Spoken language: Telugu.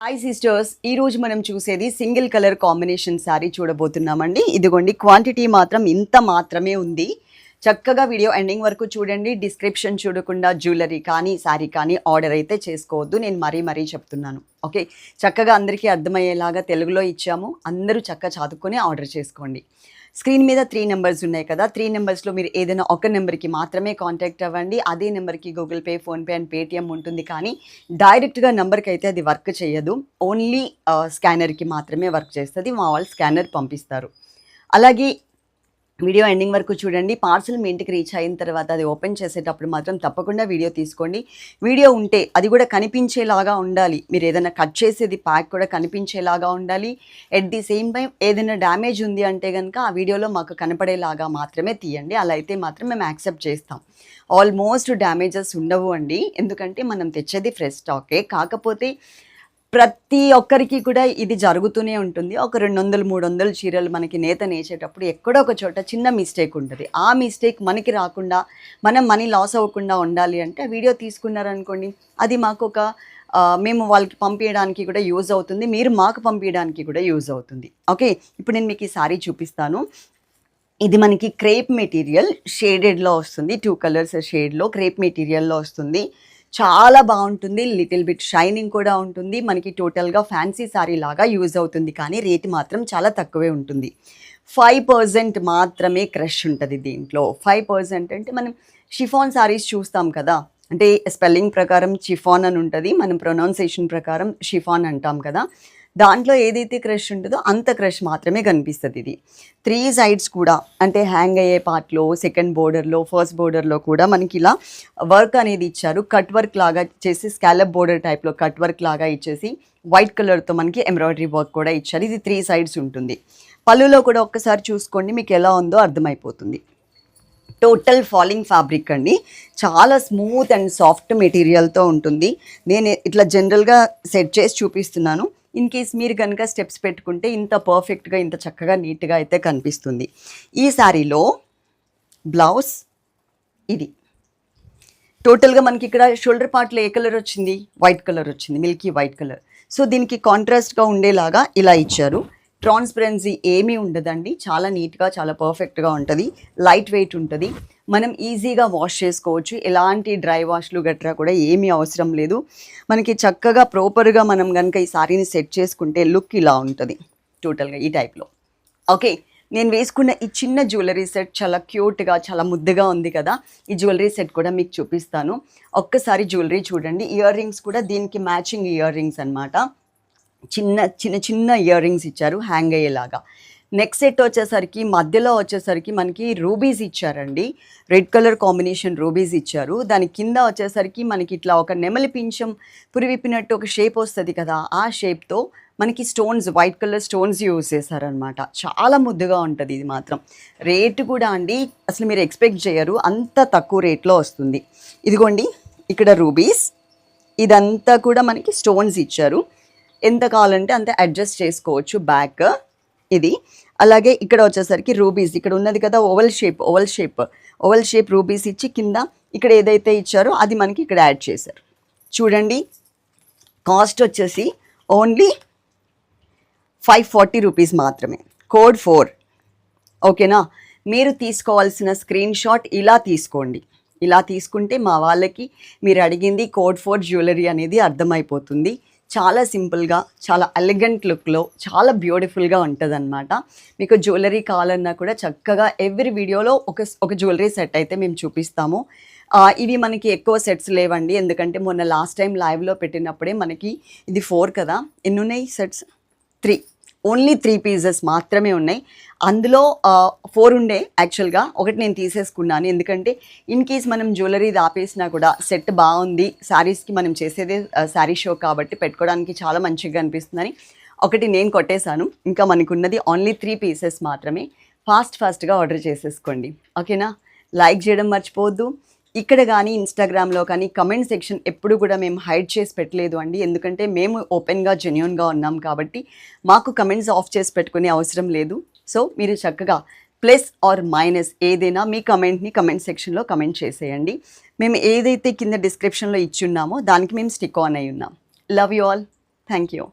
హాయ్ సిస్టర్స్, ఈ రోజు మనం చూసేది సింగిల్ కలర్ కాంబినేషన్ శారీ చూడబోతున్నామండి. ఇదిగోండి, క్వాంటిటీ మాత్రం ఇంత మాత్రమే ఉంది. చక్కగా వీడియో ఎండింగ్ వరకు చూడండి. డిస్క్రిప్షన్ చూడకుండా జ్యువెలరీ కానీ శారీ కానీ ఆర్డర్ అయితే చేసుకోవద్దు. నేను మరీ చెప్తున్నాను. ఓకే, చక్కగా అందరికీ అర్థమయ్యేలాగా తెలుగులో ఇచ్చాము. అందరూ చక్కగా చదువుకొని ఆర్డర్ చేసుకోండి. స్క్రీన్ మీద 3 నెంబర్స్ ఉన్నాయి కదా, 3 నెంబర్స్లో మీరు ఏదైనా ఒక నెంబర్కి మాత్రమే కాంటాక్ట్ అవ్వండి. అదే నెంబర్కి Google pay, PhonePe and Paytm ఉంటుంది, కానీ డైరెక్ట్గా నెంబర్కి అయితే అది వర్క్ చేయదు. ఓన్లీ స్కానర్కి మాత్రమే వర్క్ చేస్తుంది. మా వాళ్ళు స్కానర్ పంపిస్తారు. అలాగే వీడియో ఎండింగ్ వరకు చూడండి. పార్సల్ మీ ఇంటికి రీచ్ అయిన తర్వాత అది ఓపెన్ చేసేటప్పుడు మాత్రం తప్పకుండా వీడియో తీసుకోండి. వీడియో ఉంటే అది కూడా కనిపించేలాగా ఉండాలి. మీరు ఏదైనా కట్ చేసేది ప్యాక్ కూడా కనిపించేలాగా ఉండాలి. ఎట్ ది సేమ్ టైం ఏదైనా డ్యామేజ్ ఉంది అంటే కనుక ఆ వీడియోలో మాకు కనపడేలాగా మాత్రమే తీయండి. అలా అయితే మాత్రం మేము యాక్సెప్ట్ చేస్తాం. ఆల్మోస్ట్ డ్యామేజెస్ ఉండవు అండి, ఎందుకంటే మనం తెచ్చేది ఫ్రెష్ స్టాకే. కాకపోతే ప్రతి ఒక్కరికి కూడా ఇది జరుగుతూనే ఉంటుంది. ఒక 200-300 చీరలు మనకి నేత నేసేటప్పుడు ఎక్కడో ఒక చోట చిన్న మిస్టేక్ ఉంటుంది. ఆ మిస్టేక్ మనకి రాకుండా, మనం మనీ లాస్ అవ్వకుండా ఉండాలి అంటే వీడియో తీసుకున్నారనుకోండి, అది మాకు ఒక మేము వాళ్ళకి పంపించడానికి కూడా యూజ్ అవుతుంది. మీరు మాకు పంపించడానికి కూడా యూజ్ అవుతుంది. ఓకే, ఇప్పుడు నేను మీకు ఈ సారీ చూపిస్తాను. ఇది మనకి క్రేప్ మెటీరియల్ షేడెడ్లో వస్తుంది. 2 కలర్స్ షేడ్లో క్రేప్ మెటీరియల్లో వస్తుంది. చాలా బాగుంటుంది. లిటిల్ బిట్ షైనింగ్ కూడా ఉంటుంది. మనకి టోటల్గా ఫ్యాన్సీ శారీ లాగా యూజ్ అవుతుంది, కానీ రేట్ మాత్రం చాలా తక్కువే ఉంటుంది. 5% మాత్రమే క్రష్ ఉంటుంది దీంట్లో. 5% అంటే మనం షిఫాన్ శారీస్ చూస్తాం కదా, అంటే స్పెల్లింగ్ ప్రకారం షిఫాన్ అని ఉంటుంది, మనం ప్రొనౌన్సియేషన్ ప్రకారం షిఫాన్ అంటాం కదా. దాంట్లో ఏదైతే క్రష్ ఉంటుందో అంత క్రష్ మాత్రమే కనిపిస్తుంది. ఇది 3 సైడ్స్ కూడా, అంటే హ్యాంగ్ అయ్యే పార్ట్లో, సెకండ్ బోర్డర్లో, ఫస్ట్ బోర్డర్లో కూడా మనకి ఇలా వర్క్ అనేది ఇచ్చారు. కట్ వర్క్ లాగా చేసి, స్కాలప్ బోర్డర్ టైప్లో కట్ వర్క్ లాగా ఇచ్చేసి వైట్ కలర్తో మనకి ఎంబ్రాయిడరీ వర్క్ కూడా ఇచ్చారు. ఇది 3 సైడ్స్ ఉంటుంది. పళ్ళులో కూడా ఒక్కసారి చూసుకోండి, మీకు ఎలా ఉందో అర్థమైపోతుంది. టోటల్ ఫాలింగ్ ఫ్యాబ్రిక్ అండి, చాలా స్మూత్ అండ్ సాఫ్ట్ మెటీరియల్తో ఉంటుంది. నేను ఇట్లా జనరల్గా సెట్ చేసి చూపిస్తున్నాను. ఇన్ కేస్ మీరు కనుక స్టెప్స్ పెట్టుకుంటే ఇంత పర్ఫెక్ట్గా, ఇంత చక్కగా నీట్గా అయితే కనిపిస్తుంది. ఈ శారీలో బ్లౌజ్ ఇది. టోటల్గా మనకి ఇక్కడ షోల్డర్ పార్ట్లో ఏ కలర్ వచ్చింది? వైట్ కలర్ వచ్చింది, మిల్కీ వైట్ కలర్. సో దీనికి కాంట్రాస్ట్గా ఉండేలాగా ఇలా ఇచ్చారు. ట్రాన్స్పరెన్సీ ఏమీ ఉండదండి, చాలా నీట్గా, చాలా పర్ఫెక్ట్గా ఉంటుంది. లైట్ వెయిట్ ఉంటుంది. మనం ఈజీగా వాష్ చేసుకోవచ్చు. ఎలాంటి డ్రై వాష్లు గట్రా కూడా ఏమీ అవసరం లేదు. మనకి చక్కగా ప్రాపర్గా మనం కనుక ఈ సారీని సెట్ చేసుకుంటే లుక్ ఇలా ఉంటుంది టోటల్గా ఈ టైప్లో. ఓకే, నేను వేసుకున్న ఈ చిన్న జ్యువెలరీ సెట్ చాలా క్యూట్గా, చాలా ముద్దుగా ఉంది కదా. ఈ జ్యువెలరీ సెట్ కూడా మీకు చూపిస్తాను. ఒక్కసారి జ్యువెలరీ చూడండి. ఇయర్ రింగ్స్ కూడా దీనికి మ్యాచింగ్ ఇయర్ రింగ్స్ అనమాట. చిన్న ఇయర్ రింగ్స్ ఇచ్చారు హ్యాంగ్ అయ్యేలాగా. నెక్ సెట్ వచ్చేసరికి మధ్యలో వచ్చేసరికి మనకి రూబీస్ ఇచ్చారండి. రెడ్ కలర్ కాంబినేషన్ రూబీస్ ఇచ్చారు. దాని కింద వచ్చేసరికి మనకి ఇట్లా ఒక నెమలి పింఛం పురివిప్పినట్టు ఒక షేప్ వస్తుంది కదా, ఆ షేప్తో మనకి stones, white colour stones use చేశారనమాట. చాలా ముద్దుగా ఉంటుంది. ఇది మాత్రం రేటు కూడా అండి అసలు మీరు ఎక్స్పెక్ట్ చేయరు, అంత తక్కువ రేట్లో వస్తుంది. ఇదిగోండి, ఇక్కడ రూబీస్, ఇదంతా కూడా మనకి స్టోన్స్ ఇచ్చారు. ఎంత కావాలంటే అంత అడ్జస్ట్ చేసుకోవచ్చు. బ్యాక్ ఇది. అలాగే ఇక్కడ వచ్చేసరికి రూబీస్, ఇక్కడ ఉన్నది కదా ఓవల్ షేప్ రూబీస్ ఇచ్చి కింద ఇక్కడ ఏదైతే ఇచ్చారో అది మనకి ఇక్కడ యాడ్ చేశారు. చూడండి, కాస్ట్ వచ్చేసి ఓన్లీ 540 రూపీస్ మాత్రమే. కోడ్ 4. ఓకేనా? మీరు తీసుకోవాల్సిన స్క్రీన్ షాట్ ఇలా తీసుకోండి. ఇలా తీసుకుంటే మా వాళ్ళకి మీరు అడిగింది కోడ్ 4 జ్యువెలరీ అనేది అర్థమైపోతుంది. చాలా సింపుల్గా, చాలా ఎలిగెంట్ లుక్లో, చాలా బ్యూటిఫుల్గా ఉంటుంది అనమాట. మీకు జ్యువెలరీ కావాలన్నా కూడా చక్కగా ఎవ్రీ వీడియోలో ఒక జ్యువెలరీ సెట్ అయితే మేము చూపిస్తాము. ఇవి మనకి ఎక్కువ సెట్స్ లేవండి, ఎందుకంటే మొన్న లాస్ట్ టైం లైవ్లో పెట్టినప్పుడే మనకి ఇది 4 కదా. ఎన్ని ఉన్నాయి సెట్స్? 3. ఓన్లీ 3 పీసెస్ మాత్రమే ఉన్నాయి. అందులో 4 ఉండే యాక్చువల్గా, ఒకటి నేను తీసేసుకున్నాను. ఎందుకంటే ఇన్ కేస్ మనం జ్యువెలరీ ఆపేసినా కూడా సెట్ బాగుంది, శారీస్కి మనం చేసేదే శారీ షో కాబట్టి పెట్టుకోవడానికి చాలా మంచిగా అనిపిస్తుందని ఒకటి నేను కొట్టేశాను. ఇంకా మనకున్నది ఓన్లీ 3 పీసెస్ మాత్రమే. ఫాస్ట్గా ఆర్డర్ చేసేసుకోండి. ఓకేనా? లైక్ చేయడం మర్చిపోవద్దు. ఇక్కడ కానీ ఇన్స్టాగ్రామ్లో కానీ కమెంట్ సెక్షన్ ఎప్పుడు కూడా మేము హైడ్ చేసి పెట్టలేదు అండి, ఎందుకంటే మేము ఓపెన్గా జెన్యూన్గా ఉన్నాం కాబట్టి మాకు కమెంట్స్ ఆఫ్ చేసి పెట్టుకునే అవసరం లేదు. సో మీరు చక్కగా ప్లస్ ఆర్ మైనస్ ఏదైనా మీ కమెంట్ని కమెంట్ సెక్షన్లో కమెంట్ చేసేయండి. మేము ఏదైతే కింద డిస్క్రిప్షన్లో ఇచ్చి ఉన్నామో దానికి మేము స్టిక్ ఆన్ అయి ఉన్నాం. Love you all. Thank you.